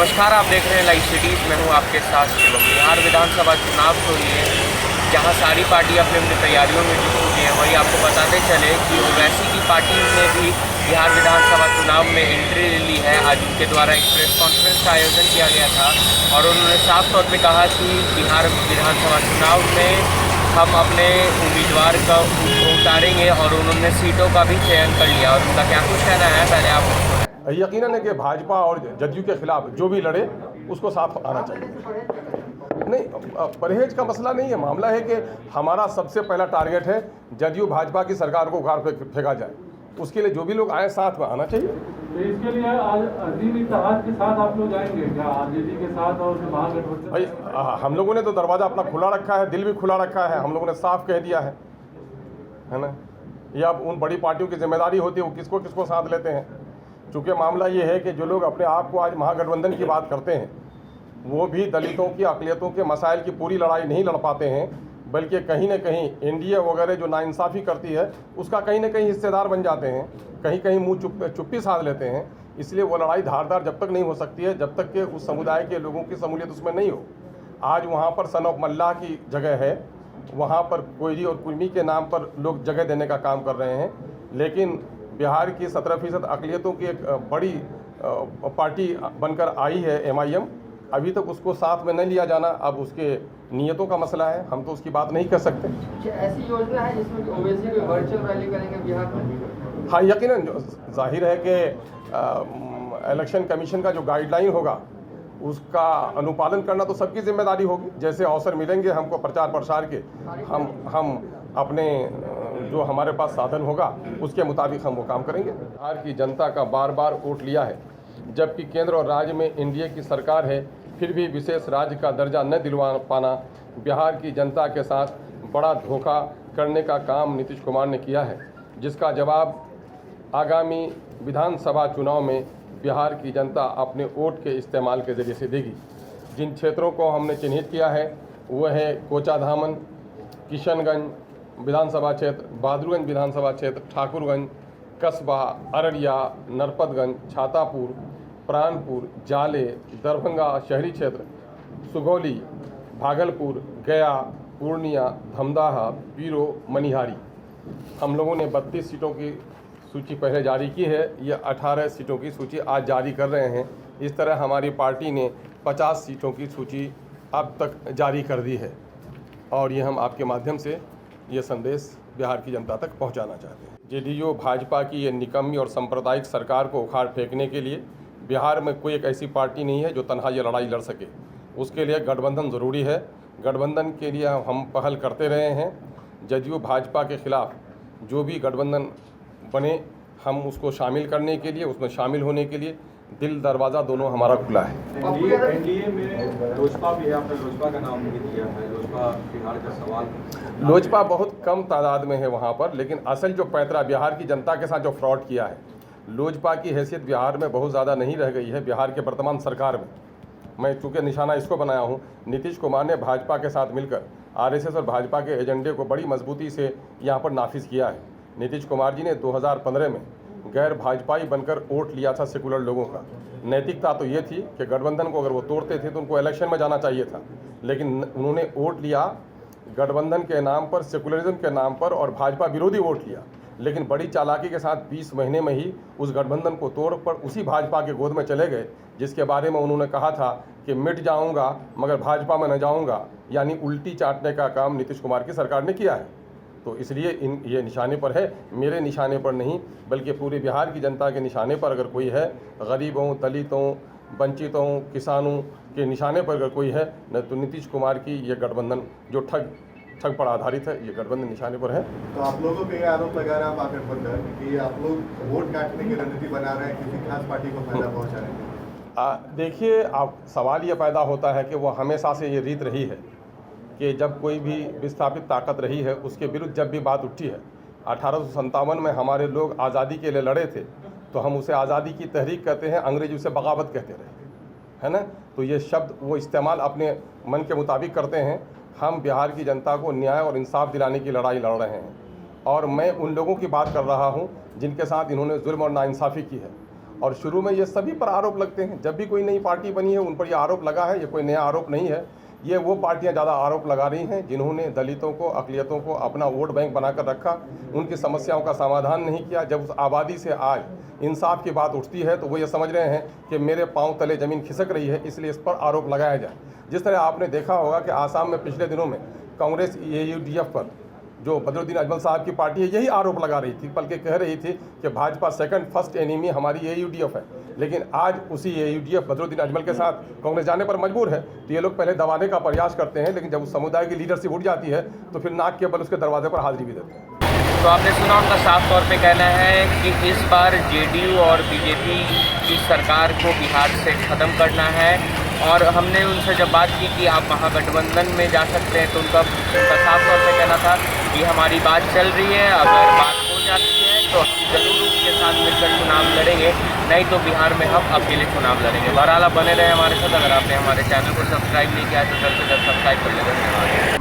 नमस्कार, आप देख रहे हैं लाइव सिटीज़। मैं हूं आपके साथ शिवम। बिहार विधानसभा चुनाव को लिए जहां सारी पार्टी अपनी अपनी तैयारियों में जुट चुकी हैं, वहीं आपको बताते चले कि ओवैसी की पार्टी ने भी बिहार विधानसभा चुनाव में एंट्री ली है। आज उनके द्वारा एक प्रेस कॉन्फ्रेंस का आयोजन किया गया था और उन्होंने साफ तौर पर कहा कि बिहार विधानसभा चुनाव में हम अपने उम्मीदवार को उतारेंगे और उन्होंने सीटों का भी चयन कर लिया। और उनका क्या कुछ कहना है, पहले आप यकीनन है कि भाजपा और जदयू के खिलाफ जो भी लड़े उसको साथ आना चाहिए। नहीं, परहेज का मसला नहीं है। मामला है कि हमारा सबसे पहला टारगेट है जदयू भाजपा की सरकार को उखाड़ फेंका जाए। उसके लिए जो भी लोग आए साथ में आना चाहिए। तो इसके लिए आज अजीम इत्तेहाद के साथ आप लोग जाएंगे क्या? आरजेडी के साथ और महागठबंधन? भाई हम लोगों ने तो दरवाज़ा अपना खुला रखा है, दिल भी खुला रखा है। हम लोगों ने साफ कह दिया है ना। ये अब उन बड़ी पार्टियों की जिम्मेदारी होती है वो किसको किसको साथ लेते हैं। चूँकि मामला ये है कि जो लोग अपने आप को आज महागठबंधन की बात करते हैं वो भी दलितों की अक़लियतों के मसाइल की पूरी लड़ाई नहीं लड़ पाते हैं, बल्कि कहीं न कहीं एनडीए वगैरह जो नाइंसाफ़ी करती है उसका कहीं न कहीं हिस्सेदार बन जाते हैं, कहीं कहीं मुँह चुप्पी साध लेते हैं। इसलिए वो लड़ाई धारदार जब तक नहीं हो सकती है जब तक कि उस समुदाय के लोगों की शमूलियत उसमें नहीं हो। आज वहाँ पर सन ऑफ मल्लाह की जगह है, वहाँ पर कोयरी और कुर्मी के नाम पर लोग जगह देने का काम कर रहे हैं, लेकिन बिहार की 17% अक़लियतों की एक बड़ी पार्टी बनकर आई है MIM। अभी तक उसको साथ में नहीं लिया जाना अब उसके नीयतों का मसला है, हम तो उसकी बात नहीं कर सकते। ऐसी योजना है जिसमें ओवैसी कोई वर्चुअल रैली करेंगे बिहार में? हाँ, यकीनन जाहिर है कि इलेक्शन कमीशन का जो गाइडलाइन होगा उसका अनुपालन करना तो सबकी जिम्मेदारी होगी। जैसे अवसर मिलेंगे हमको प्रचार प्रसार के, हम अपने जो हमारे पास साधन होगा उसके मुताबिक हम वो काम करेंगे। बिहार की जनता का बार बार वोट लिया है, जबकि केंद्र और राज्य में एनडीए की सरकार है, फिर भी विशेष राज्य का दर्जा न दिलवा पाना बिहार की जनता के साथ बड़ा धोखा करने का काम नीतीश कुमार ने किया है, जिसका जवाब आगामी विधानसभा चुनाव में बिहार की जनता अपने वोट के इस्तेमाल के ज़रिए से देगी। जिन क्षेत्रों को हमने चिन्हित किया है वह है कोचाधामन, किशनगंज विधानसभा क्षेत्र, बहादुरगंज विधानसभा क्षेत्र, ठाकुरगंज, कस्बा, अररिया, नरपतगंज, छातापुर, प्राणपुर, जाले, दरभंगा शहरी क्षेत्र, सुगौली, भागलपुर, गया, पूर्णिया, धमदाहा, पीरो, मनिहारी। हम लोगों ने 32 सीटों की सूची पहले जारी की है, ये 18 सीटों की सूची आज जारी कर रहे हैं। इस तरह हमारी पार्टी ने 50 सीटों की सूची अब तक जारी कर दी है और ये हम आपके माध्यम से ये संदेश बिहार की जनता तक पहुंचाना चाहते हैं। जेडीयू भाजपा की ये निकम्मी और सांप्रदायिक सरकार को उखाड़ फेंकने के लिए बिहार में कोई एक ऐसी पार्टी नहीं है जो तन्हा ये लड़ाई लड़ सके। उसके लिए गठबंधन ज़रूरी है। गठबंधन के लिए हम पहल करते रहे हैं। जदयू भाजपा के खिलाफ जो भी गठबंधन बने हम उसको शामिल करने के लिए, उसमें शामिल होने के लिए दिल दरवाज़ा दोनों हमारा खुला है। एनडीए में लोजपा भी है, आपने लोजपा का नाम भी दिया है। लोजपा बिहार का सवाल, लोजपा बहुत कम तादाद में है वहाँ पर, लेकिन असल जो पैतरा बिहार की जनता के साथ जो फ्रॉड किया है, लोजपा की हैसियत बिहार में बहुत ज़्यादा नहीं रह गई है। बिहार के वर्तमान सरकार में मैं चूँकि निशाना इसको बनाया हूँ, नीतीश कुमार ने भाजपा के साथ मिलकर RSS और भाजपा के एजेंडे को बड़ी मजबूती से यहाँ पर नाफिज किया है। नीतीश कुमार जी ने 2015 में गैर भाजपाई बनकर वोट लिया था सेकुलर लोगों का। नैतिकता तो ये थी कि गठबंधन को अगर वो तोड़ते थे तो उनको इलेक्शन में जाना चाहिए था, लेकिन उन्होंने वोट लिया गठबंधन के नाम पर, सेकुलरिज्म के नाम पर और भाजपा विरोधी वोट लिया। लेकिन बड़ी चालाकी के साथ 20 महीने में ही उस गठबंधन को तोड़ पर उसी भाजपा के गोद में चले गए, जिसके बारे में उन्होंने कहा था कि मिट जाऊंगा मगर भाजपा में न जाऊंगा, यानी उल्टी चाटने का काम नीतीश कुमार की सरकार ने किया है। तो इसलिए ये निशाने पर है, मेरे निशाने पर नहीं बल्कि पूरे बिहार की जनता के निशाने पर अगर कोई है, गरीबों, दलितों, वंचितों, किसानों के निशाने पर अगर कोई है न तो नीतीश कुमार की ये गठबंधन जो ठग पर आधारित है, ये गठबंधन निशाने पर है। तो आप लोगों पे आरोप लगा रहा है महागठबंधन कि आप लोग वोट काटने की रणनीति बना रहे हैं, किसी खास पार्टी को फायदा पहुंचा रहे हैं। देखिए, आप सवाल ये पैदा होता है कि वो हमेशा से ये रीत रही है कि जब कोई भी विस्थापित ताकत रही है उसके विरुद्ध जब भी बात उठी है। 1857 में हमारे लोग आज़ादी के लिए लड़े थे तो हम उसे आज़ादी की तहरीक कहते हैं, अंग्रेज उसे बगावत कहते रहे, है ना। तो ये शब्द वो इस्तेमाल अपने मन के मुताबिक करते हैं। हम बिहार की जनता को न्याय और इंसाफ दिलाने की लड़ाई लड़ रहे हैं और मैं उन लोगों की बात कर रहा हूँ जिनके साथ इन्होंने जुल्म और नाइंसाफ़ी की है। और शुरू में ये सभी पर आरोप लगते हैं। जब भी कोई नई पार्टी बनी है उन पर यह आरोप लगा है, ये कोई नया आरोप नहीं है। ये वो पार्टियां ज़्यादा आरोप लगा रही हैं जिन्होंने दलितों को, अक़लियतों को अपना वोट बैंक बनाकर रखा, उनकी समस्याओं का समाधान नहीं किया। जब उस आबादी से आज इंसाफ की बात उठती है तो वो ये समझ रहे हैं कि मेरे पांव तले ज़मीन खिसक रही है, इसलिए इस पर आरोप लगाया जाए। जिस तरह आपने देखा होगा कि आसाम में पिछले दिनों में कांग्रेस AUDF पर, जो बदरुद्दीन अजमल साहब की पार्टी है, यही आरोप लगा रही थी, बल्कि कह रही थी कि भाजपा फर्स्ट एनिमी हमारी AUDF है। लेकिन आज उसी AUDF बदरुद्दीन अजमल के साथ कांग्रेस जाने पर मजबूर है। तो ये लोग पहले दबाने का प्रयास करते हैं, लेकिन जब उस समुदाय की लीडरशिप उठ जाती है तो फिर नाक के बल उसके दरवाजे पर हाजिरी भी देते हैं। तो आपने सुना, उनका साफ तौर पे कहना है कि इस बार JDU और BJP की सरकार को बिहार से ख़त्म करना है। और हमने उनसे जब बात की कि आप महागठबंधन में जा सकते हैं तो उनका साफ तौर पे कहना था कि हमारी बात चल रही है, अगर बात हो जाती है तो हम जरूर उसके साथ मिलकर चुनाव लड़ेंगे, नहीं तो बिहार में हम अकेले चुनाव लड़ेंगे। बहरहाल बने रहे हमारे साथ। अगर आपने हमारे चैनल को सब्सक्राइब नहीं किया तो जल्द से जल्द सब्सक्राइब कर लें। धन्यवाद।